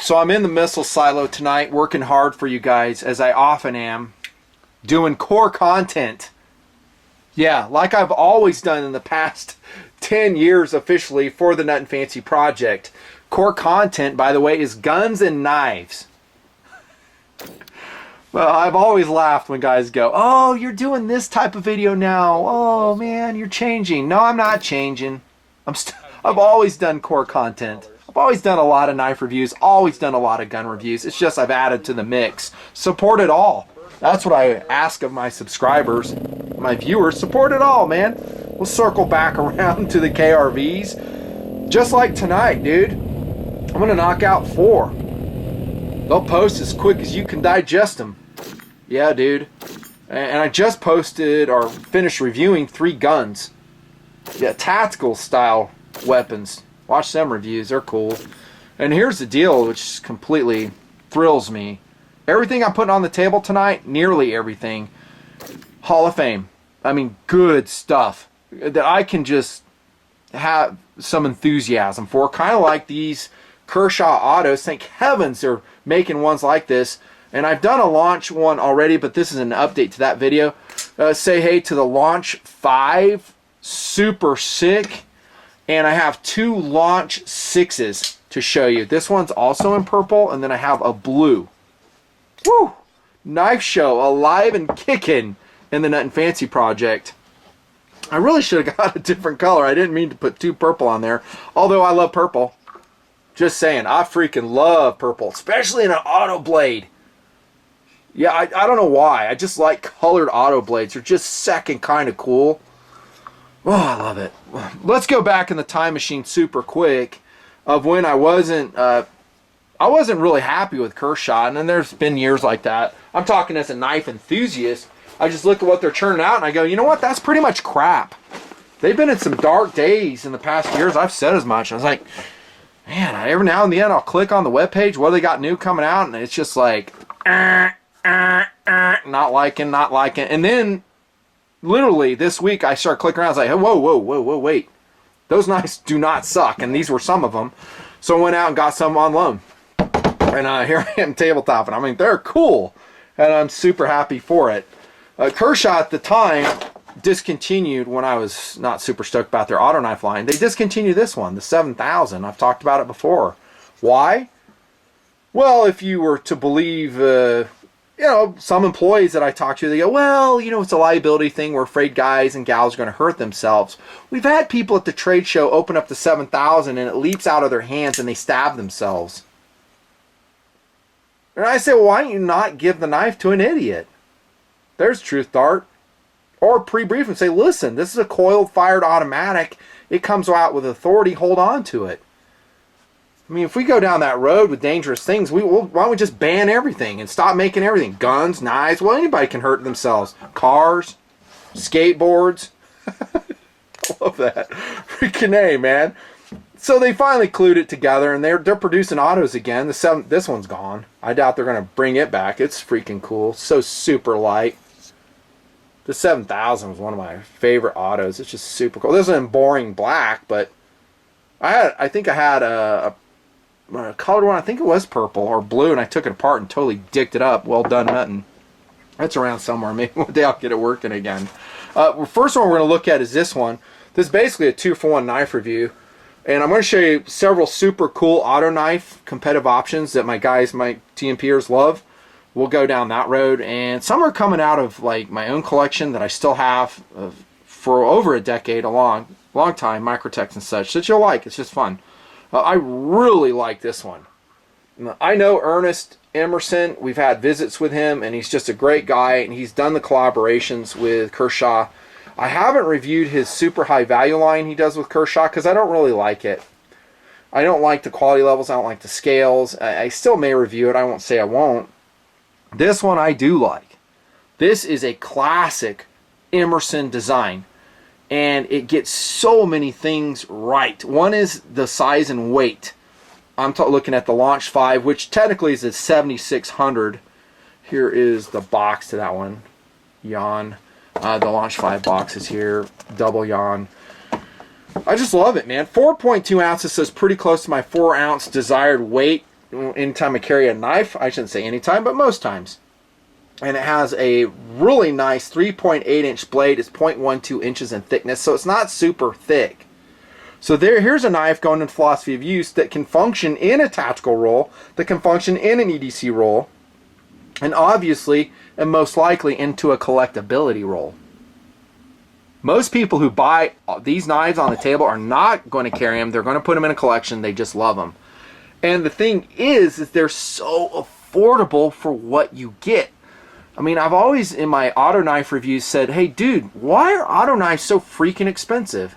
So I'm in the missile silo tonight, working hard for you guys, as I often am, doing core content. Yeah, like I've always done in the past 10 years officially for the Nut and Fancy project. Core content, by the way, is guns and knives. Well, I've always laughed when guys go, "Oh, you're Doing this type of video now. Oh man, you're changing." No, I'm not changing. I've always done core content. I've always done a lot of knife reviews, always done a lot of gun reviews. It's just I've added to the mix. Support it all. That's what I ask of my subscribers, my viewers. Support it all, man. We'll circle back around to the KRVs. Just like tonight, dude. I'm going to knock out 4. They'll post as quick as you can digest them. Yeah, dude. And I just posted or finished reviewing 3 guns. Yeah, tactical style weapons. Watch them reviews. They're cool. And here's the deal, which completely thrills me. Everything I'm putting on the table tonight, nearly everything, Hall of Fame. I mean, good stuff that I can just have some enthusiasm for. Kind of like these Kershaw Autos. Thank heavens they're making ones like this. And I've done a launch one already, but this is an update to that video. Say hey to the Launch 5. Super sick. And I have 2 Launch 6s to show you. This one's also in purple, and then I have a blue. Woo! Knife show, alive and kicking in the Nut and Fancy project. I really should have got a different color. I didn't mean to put 2 purple on there, although I love purple. Just saying, I freaking love purple, especially in an auto blade. Yeah, I don't know why. I just like colored auto blades. They're just second kind of cool. Oh, I love it. Let's go back in the time machine super quick of when I wasn't really happy with Kershaw, and then there's been years like that. I'm talking as a knife enthusiast. I just look at what they're churning out and I go, you know what? That's pretty much crap. They've been in some dark days in the past years. I've said as much. I was like, man, every now and then I'll click on the webpage, what do they got new coming out? And it's just like, not liking. And then literally this week I start clicking around. I was like, whoa, wait. Those knives do not suck. And these were some of them. So I went out and got some on loan. And here I am tabletop. And I mean, they're cool. And I'm super happy for it. Kershaw at the time discontinued, when I was not super stoked about their auto knife line, they discontinued this one, the 7000. I've talked about it before. Why? Well, if you were to believe, some employees that I talk to, they go, well, it's a liability thing. We're afraid guys and gals are going to hurt themselves. We've had people at the trade show open up the 7000 and it leaps out of their hands and they stab themselves. And I say, well, why don't you not give the knife to an idiot? There's truth dart. Or pre-brief and say, listen, this is a coiled fired automatic. It comes out with authority. Hold on to it. I mean, if we go down that road with dangerous things, why don't we just ban everything and stop making everything? Guns, knives, well, anybody can hurt themselves. Cars, skateboards. I love that. Freaking A, man. So they finally clued it together, and they're producing autos again. This one's gone. I doubt they're going to bring it back. It's freaking cool. So super light. The 7000 was one of my favorite autos. It's just super cool. This is in boring black, but I think I had a colored one. I think it was purple or blue, and I took it apart and totally dicked it up. Well done, Nuttin. That's around somewhere. Maybe one day I'll get it working again. First one we're going to look at is this one. This is basically a 2-for-1 knife review. And I'm going to show you several super cool auto knife competitive options that my TMPers love. We'll go down that road. And some are coming out of like my own collection that I still have for over a decade, a long time, Microtechs and such, that you'll like. It's just fun. I really like this one. I know Ernest Emerson. We've had visits with him, and he's just a great guy, and he's done the collaborations with Kershaw. I haven't reviewed his super high value line he does with Kershaw because I don't really like it. I don't like the quality levels. I don't like the scales. I still may review it. I won't say I won't. This one I do like. This is a classic Emerson design, and it gets so many things right. One is the size and weight. I'm looking at the Launch 5, which technically is a 7600. Here is the box to that one. Yawn. The Launch 5 box is here. Double yawn. I just love it, man. 4.2 ounces, so it's pretty close to my 4-ounce desired weight. anytime I carry a knife. I shouldn't say anytime, but most times. And it has a really nice 3.8 inch blade. It's 0.12 inches in thickness, so it's not super thick. So here's a knife going in philosophy of use that can function in a tactical roll, that can function in an EDC roll, and obviously and most likely into a collectability roll. Most people who buy these knives on the table are not going to carry them. They're going to put them in a collection. They just love them. And the thing is they're so affordable for what you get. I mean, I've always in my auto knife reviews said, hey dude, why are auto knives so freaking expensive?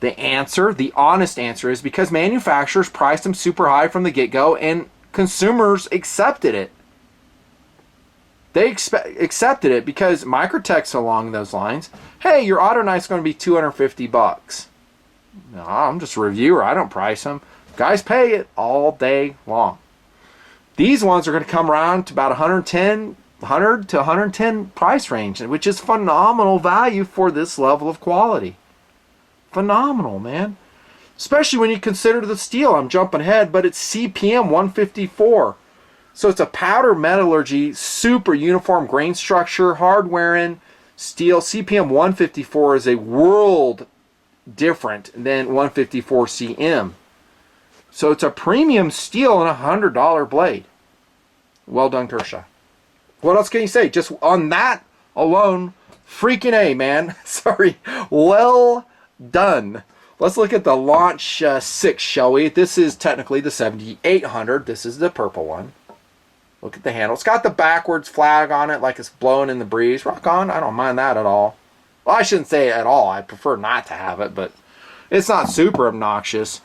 The honest answer is because manufacturers priced them super high from the get-go and consumers accepted it. They accepted it because Microtech's along those lines. Hey, your auto knife's going to be $250. No, I'm just a reviewer. I don't price them. Guys pay it all day long. These ones are going to come around to about 100 to 110 price range, which is phenomenal value for this level of quality. Phenomenal, man. Especially when you consider the steel. I'm jumping ahead, but it's CPM 154. So it's a powder metallurgy, super uniform grain structure, hard wearing steel. CPM 154 is a world different than 154 CM. So it's a premium steel and a $100 blade. Well done, Kershaw. What else can you say? Just on that alone, freaking A, man. Sorry. Well done. Let's look at the Launch 6, shall we? This is technically the 7800. This is the purple one. Look at the handle. It's got the backwards flag on it like it's blowing in the breeze. Rock on. I don't mind that at all. Well, I shouldn't say at all. I prefer not to have it, but it's not super obnoxious.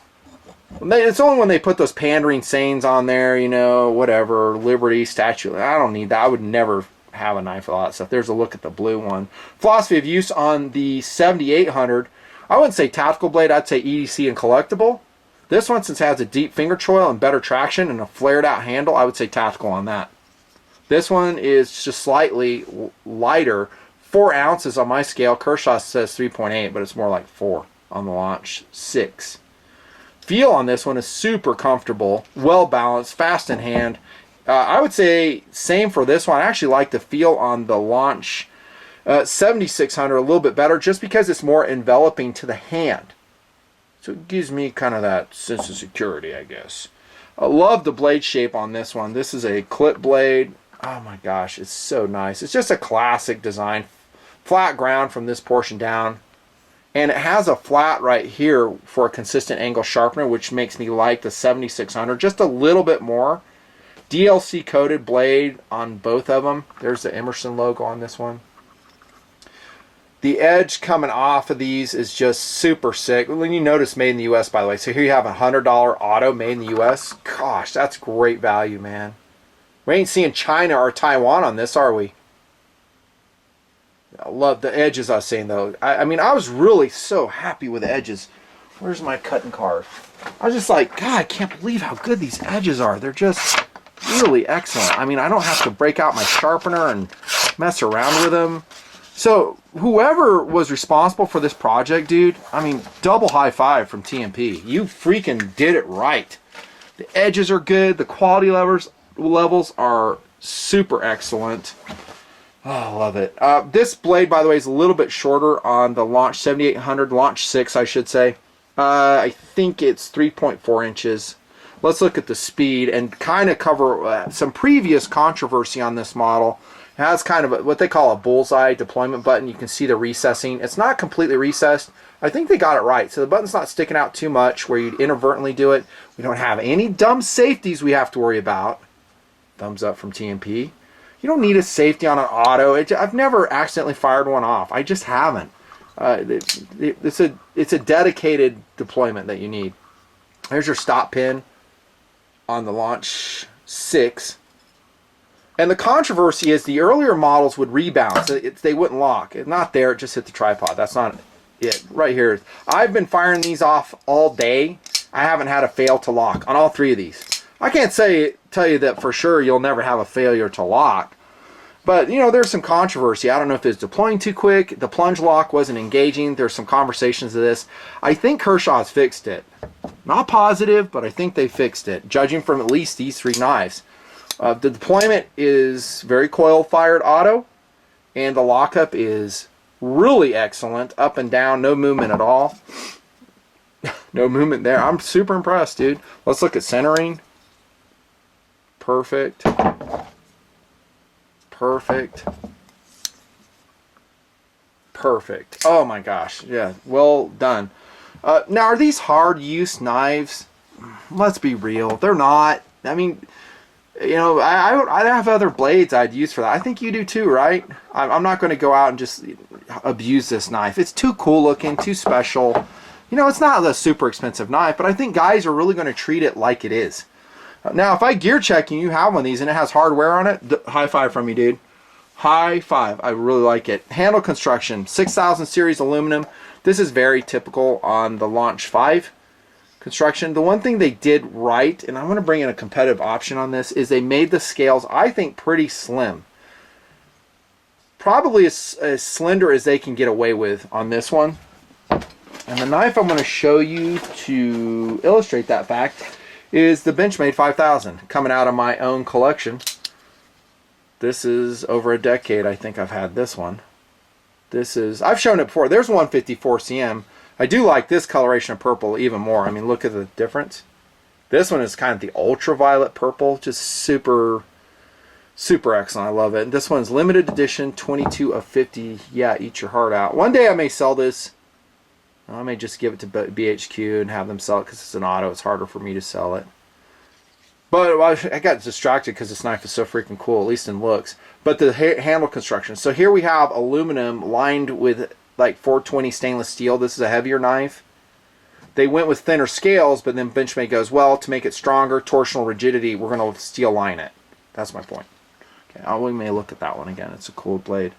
It's only when they put those pandering sayings on there, you know, whatever, Liberty, Statue. I don't need that. I would never have a knife with all that stuff. There's a look at the blue one. Philosophy of use on the 7800. I wouldn't say tactical blade. I'd say EDC and collectible. This one, since it has a deep finger choil and better traction and a flared out handle, I would say tactical on that. This one is just slightly lighter. 4 ounces on my scale. Kershaw says 3.8, but it's more like 4 on the Launch 6. Feel on this one is super comfortable, well balanced, fast in hand. I would say same for this one. I actually like the feel on the Launch 7600 a little bit better just because it's more enveloping to the hand. So it gives me kind of that sense of security, I guess. I love the blade shape on this one. This is a clip blade. Oh my gosh, it's so nice. It's just a classic design. Flat ground from this portion down. And it has a flat right here for a consistent angle sharpener, which makes me like the 7600 just a little bit more. DLC coated blade on both of them. There's the Emerson logo on this one. The edge coming off of these is just super sick. When you notice made in the US, by the way. So here you have a $100 auto made in the US. Gosh, that's great value, man. We ain't seeing China or Taiwan on this, are we? I love the edges I was saying, though. I mean, I was really so happy with the edges. Where's my cutting card? I was just like, God, I can't believe how good these edges are. They're just really excellent. I mean, I don't have to break out my sharpener and mess around with them. So whoever was responsible for this project, dude, I mean, double high five from TMP. You freaking did it right. The edges are good. The quality levels are super excellent. Oh, I love it. This blade, by the way, is a little bit shorter on the Launch 7800, Launch 6, I should say. I think it's 3.4 inches. Let's look at the speed and kind of cover some previous controversy on this model. It has kind of what they call a bullseye deployment button. You can see the recessing. It's not completely recessed. I think they got it right. So the button's not sticking out too much where you'd inadvertently do it. We don't have any dumb safeties we have to worry about. Thumbs up from TMP. You don't need a safety on an auto. I've never accidentally fired one off. I just haven't. It's a dedicated deployment that you need. There's your stop pin on the Launch 6. And the controversy is the earlier models would rebound. So they wouldn't lock. It's not there. It just hit the tripod. That's not it. Right here. I've been firing these off all day. I haven't had a fail to lock on all 3 of these. I can't tell you that for sure you'll never have a failure to lock. But, you know, there's some controversy. I don't know if it's deploying too quick. The plunge lock wasn't engaging. There's some conversations of this. I think Kershaw's fixed it. Not positive, but I think they fixed it, judging from at least these 3 knives. The deployment is very coil-fired auto, and the lockup is really excellent. Up and down, no movement at all. No movement there. I'm super impressed, dude. Let's look at centering. Perfect. Perfect. Perfect. Oh my gosh. Yeah, well done. Now, are these hard use knives? Let's be real. They're not. I mean, you know, I have other blades I'd use for that. I think you do too, right? I'm not going to go out and just abuse this knife. It's too cool looking, too special. You know, it's not a super expensive knife, but I think guys are really going to treat it like it is. Now, if I gear check and you have one of these and it has hardware on it, high five from me, dude. High five. I really like it. Handle construction, 6000 series aluminum. This is very typical on the Launch 5 construction. The one thing they did right, and I'm going to bring in a competitive option on this, is they made the scales, I think, pretty slim. Probably as slender as they can get away with on this one. And the knife I'm going to show you to illustrate that fact is the Benchmade 5000, coming out of my own collection. This is over a decade, I think I've had this one. This is, I've shown it before. There's 154 cm. I do like this coloration of purple even more. I mean, look at the difference. This one is kind of the ultraviolet purple, just super, super excellent. I love it. And this one's limited edition, 22 of 50. Yeah, eat your heart out. One day I may sell this. I may just give it to BHQ and have them sell it because it's an auto. It's harder for me to sell it. But I got distracted because this knife is so freaking cool, at least in looks. But the handle construction. So here we have aluminum lined with like 420 stainless steel. This is a heavier knife. They went with thinner scales, but then Benchmade goes, well, to make it stronger, torsional rigidity, we're going to steel line it. That's my point. Okay, we may look at that one again. It's a cool blade.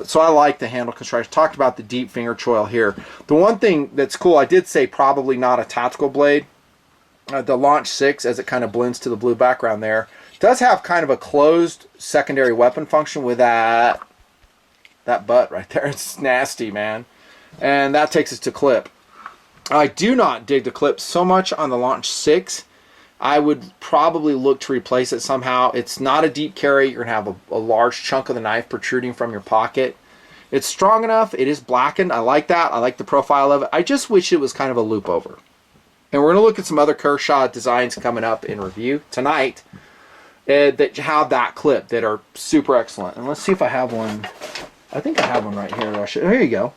So I like the handle construction. Talked about the deep finger choil here. The one thing that's cool, I did say probably not a tactical blade. The Launch 6, as it kind of blends to the blue background there, does have kind of a closed secondary weapon function with that butt right there. It's nasty, man. And that takes us to clip. I do not dig the clip so much on the Launch 6. I would probably look to replace it somehow. It's not a deep carry. You're going to have a large chunk of the knife protruding from your pocket. It's strong enough. It is blackened. I like that. I like the profile of it. I just wish it was kind of a loop over. And we're going to look at some other Kershaw designs coming up in review tonight that have that clip that are super excellent. And let's see if I have one. I think I have one right here. Here you go.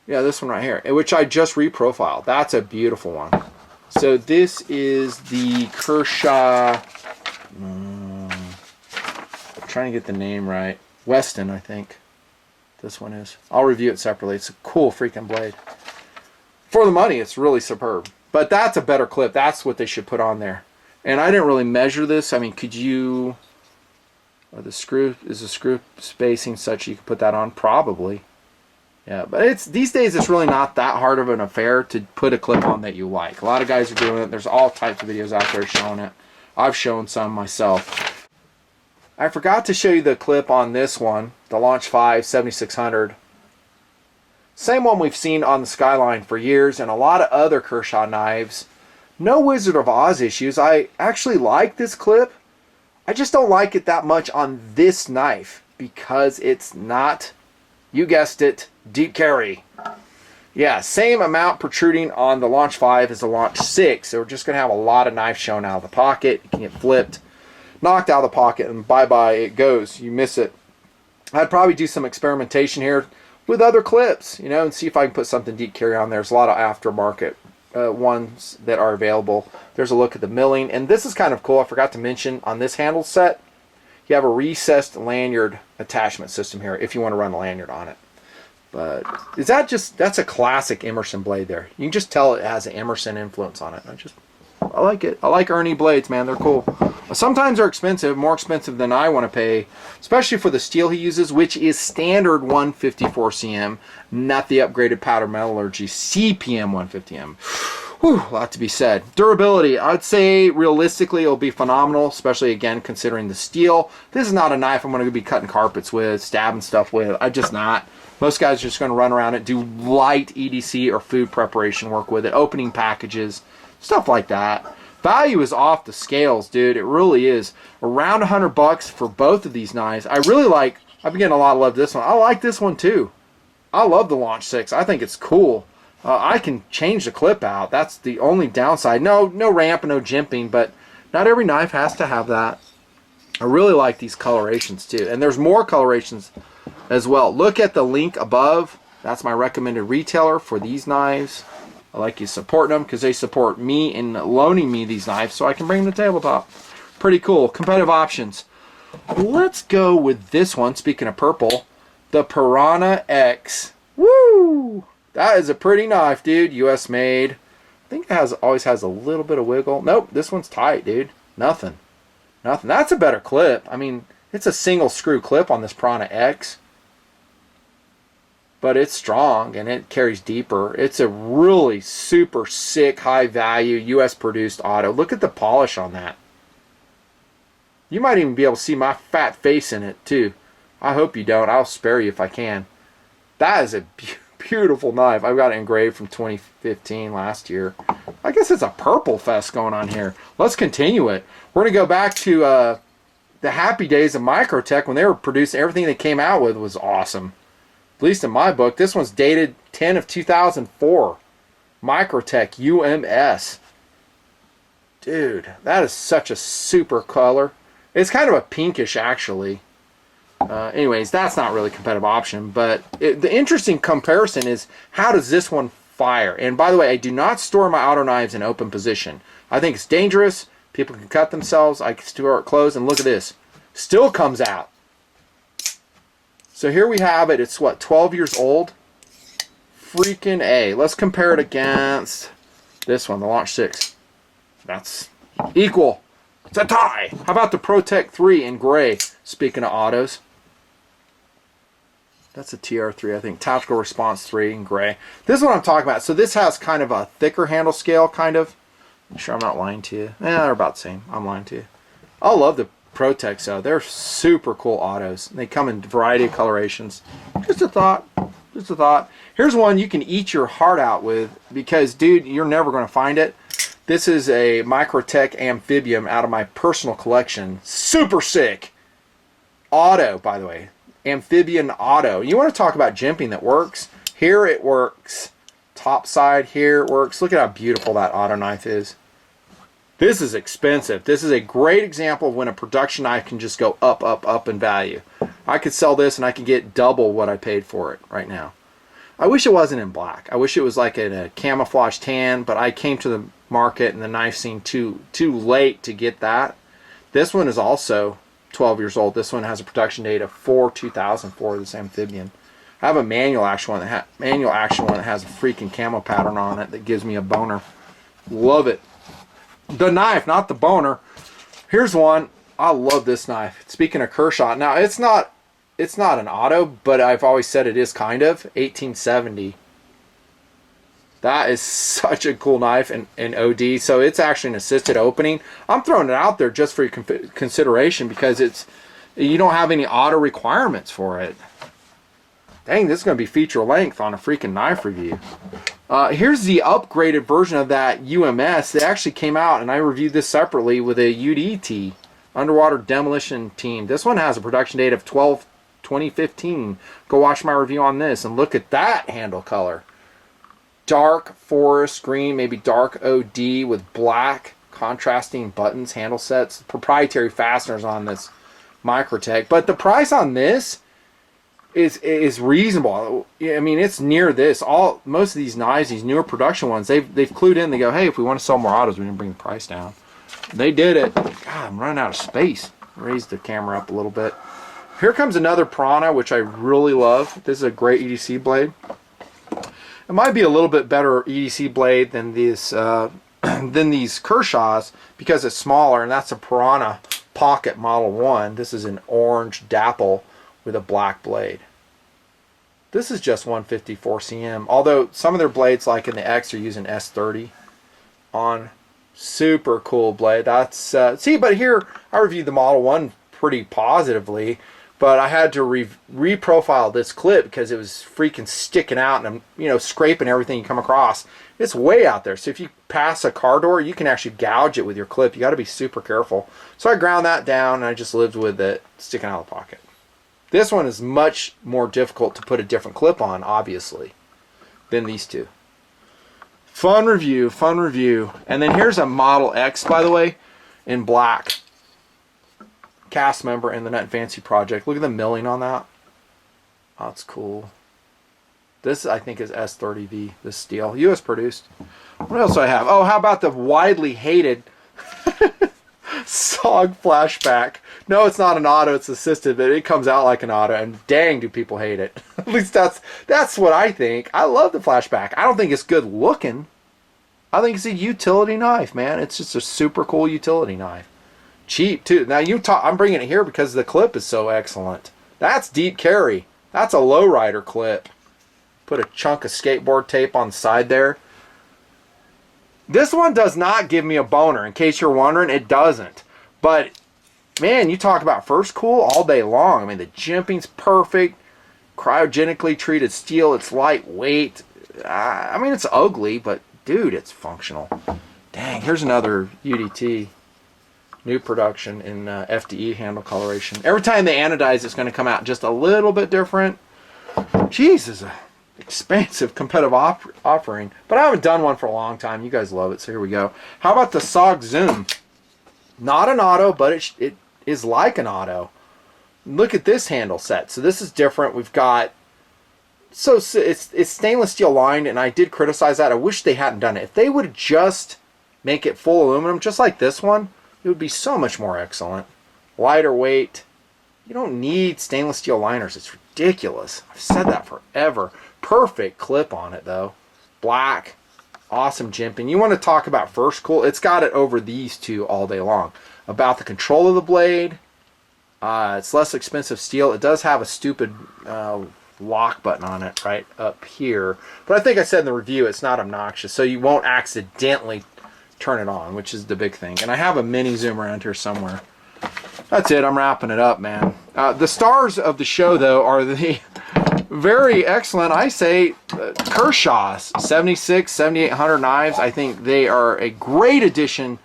Yeah, this one right here, which I just reprofiled. That's a beautiful one. So this is the Kershaw, I'm trying to get the name right, Weston, I think this one is. I'll review it separately. It's a cool freaking blade. For the money, it's really superb. But that's a better clip. That's what they should put on there. And I didn't really measure this. I mean, could you, is the screw spacing such you could put that on? Probably. Yeah, but these days it's really not that hard of an affair to put a clip on that you like. A lot of guys are doing it. There's all types of videos out there showing it. I've shown some myself. I forgot to show you the clip on this one, the Launch 5 7600. Same one we've seen on the Skyline for years and a lot of other Kershaw knives. No Wizard of Oz issues. I actually like this clip. I just don't like it that much on this knife because it's not, you guessed it, deep carry. Yeah, same amount protruding on the Launch 5 as the Launch 6. So we're just going to have a lot of knife shown out of the pocket. It can get flipped, knocked out of the pocket, and bye-bye, it goes. You miss it. I'd probably do some experimentation here with other clips, you know, and see if I can put something deep carry on there. There's a lot of aftermarket ones that are available. There's a look at the milling. And this is kind of cool. I forgot to mention on this handle set, you have a recessed lanyard attachment system here if you want to run a lanyard on it. But is that just, that's a classic Emerson blade there. You can just tell it has an Emerson influence on it. I like it. I like Ernie blades, man. They're cool. Sometimes they're expensive, more expensive than I want to pay, especially for the steel he uses, which is standard 154 cm, not the upgraded powder metallurgy CPM 150M. Whew, a lot to be said. Durability, I'd say realistically it'll be phenomenal, especially again considering the steel. This is not a knife I'm going to be cutting carpets with, stabbing stuff with. I'm just not. Most guys are just going to run around it, do light EDC or food preparation work with it, opening packages, stuff like that. Value is off the scales, dude. It really is. Around $100 for both of these knives. I really like, I've been getting a lot of love this one. I like this one too. I love the Launch 6. I think it's cool. I can change the clip out. That's the only downside. No ramp and no jimping, but not every knife has to have that. I really like these colorations too. And there's more colorations as well. Look at the link above. That's my recommended retailer for these knives. I like you supporting them because they support me in loaning me these knives so I can bring them to tabletop. Pretty cool. Competitive options. Let's go with this one. Speaking of purple, the Piranha X. Woo! That is a pretty knife, dude. US made. I think it always has a little bit of wiggle. Nope, this one's tight, dude. Nothing. That's a better clip. I mean, it's a single screw clip on this Piranha X. But it's strong and it carries deeper. It's a really super sick, high value, US produced auto. Look at the polish on that. You might even be able to see my fat face in it too. I hope you don't. I'll spare you if I can. That is a beautiful knife. I've got it engraved from 2015 last year. I guess it's a purple fest going on here. Let's continue it. We're going to go back to the happy days of Microtech when they were producing everything they came out with was awesome. At least in my book. This one's dated 10 of 2004. Microtech UMS. Dude, that is such a super color. It's kind of a pinkish actually. Anyways, that's not really a competitive option, but the interesting comparison is how does this one fire? And by the way, I do not store my auto knives in open position. I think it's dangerous. People can cut themselves. I can store it closed, and look at this. Still comes out. So here we have it. It's what, 12 years old? Freaking A. Let's compare it against this one, the Launch 6. That's equal. It's a tie. How about the Protect 3 in gray? Speaking of autos. That's a TR3, I think. Tactical Response 3 in gray. This is what I'm talking about. So this has kind of a thicker handle scale, kind of. I'm sure I'm not lying to you. They're about the same. I'm lying to you. I love the Protect, though. They're super cool autos. They come in a variety of colorations. Just a thought. Just a thought. Here's one you can eat your heart out with because, dude, you're never going to find it. This is a Microtech Amphibium out of my personal collection. Super sick. Auto, by the way. Amphibian auto. You want to talk about jimping that works? Here it works. Top side, here it works. Look at how beautiful that auto knife is. This is expensive. This is a great example of when a production knife can just go up, up, up in value. I could sell this and I could get double what I paid for it right now. I wish it wasn't in black. I wish it was like in a camouflage tan, but I came to the market and the knife seemed too late to get that. This one is also 12 years old. This one has a production date of 4/2004. This Amphibian. I have a manual action one that has a freaking camo pattern on it that gives me a boner. Love it. The knife, not the boner. Here's one. I love this knife. Speaking of Kershaw, now it's not an auto, but I've always said it is kind of. 1870. That is such a cool knife in OD. So it's actually an assisted opening. I'm throwing it out there just for your consideration because you don't have any auto requirements for it. Dang, this is going to be feature length on a freaking knife review. Here's the upgraded version of that UMS. They actually came out, and I reviewed this separately with a UDT, Underwater Demolition Team. This one has a production date of 12/2015. Go watch my review on this, and look at that handle color. Dark forest green, maybe dark OD with black contrasting buttons, handle sets, proprietary fasteners on this Microtech. But the price on this is reasonable. I mean, it's near this. Most of these knives, these newer production ones, they've clued in. They go, hey, if we want to sell more autos, we can bring the price down. They did it. God, I'm running out of space. Raise the camera up a little bit. Here comes another Piranha, which I really love. This is a great EDC blade. It might be a little bit better EDC blade than these Kershaws because it's smaller, and that's a Piranha Pocket Model 1. This is an orange dapple with a black blade. This is just 154 cm, although some of their blades, like in the X, are using S30. on. Super cool blade. That's see, but here I reviewed the Model 1 pretty positively, but I had to reprofile this clip because it was freaking sticking out, and I'm, you know, scraping everything you come across. It's way out there, so if you pass a car door, you can actually gouge it with your clip. You got to be super careful. So I ground that down, and I just lived with it sticking out of the pocket. This one is much more difficult to put a different clip on, obviously, than these two. Fun review, fun review. And then here's a Model X, by the way, in black. Cast member in the Nut Fancy project. Look at the milling on that. Oh, that's cool. This, I think, is S30V, this steel. US produced. What else do I have? Oh, how about the widely hated SOG flashback? No, it's not an auto, it's assisted, but it comes out like an auto, and dang, do people hate it. At least that's what I think. I love the flashback. I don't think it's good looking. I think it's a utility knife, man. It's just a super cool utility knife. Cheap, too. Now, I'm bringing it here because the clip is so excellent. That's deep carry. That's a lowrider clip. Put a chunk of skateboard tape on the side there. This one does not give me a boner. In case you're wondering, it doesn't. But, man, you talk about first cool all day long. I mean, the jimping's perfect. Cryogenically treated steel. It's lightweight. I mean, it's ugly, but, dude, it's functional. Dang, here's another UDT. New production in FDE handle coloration. Every time they anodize, it's going to come out just a little bit different. Jeez, is a expansive competitive offering, but I haven't done one for a long time. You guys love it, so here we go. How about the SOG Zoom? Not an auto, but it is like an auto. Look at this handle set. So this is different. We've got, so it's stainless steel lined, and I did criticize that. I wish they hadn't done it. If they would just make it full aluminum, just like this one, it would be so much more excellent. Lighter weight. You don't need stainless steel liners. It's ridiculous. I've said that forever. Perfect clip on it, though. Black. Awesome jimping. You want to talk about first cool? It's got it over these two all day long. About the control of the blade. It's less expensive steel. It does have a stupid lock button on it right up here. But I think I said in the review it's not obnoxious, so you won't accidentally turn it on, which is the big thing. And I have a mini zoom around here somewhere. That's it. I'm wrapping it up, man. The stars of the show, though, are the very excellent, I say, Kershaws 76, 7800 knives. I think they are a great addition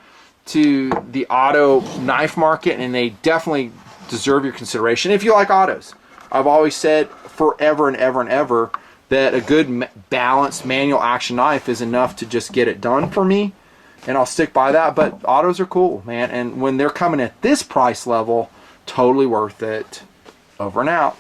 to the auto knife market, and they definitely deserve your consideration if you like autos. I've always said forever and ever and ever that a good balanced manual action knife is enough to just get it done for me, and I'll stick by that. But autos are cool, man, and when they're coming at this price level, totally worth it. Over and out.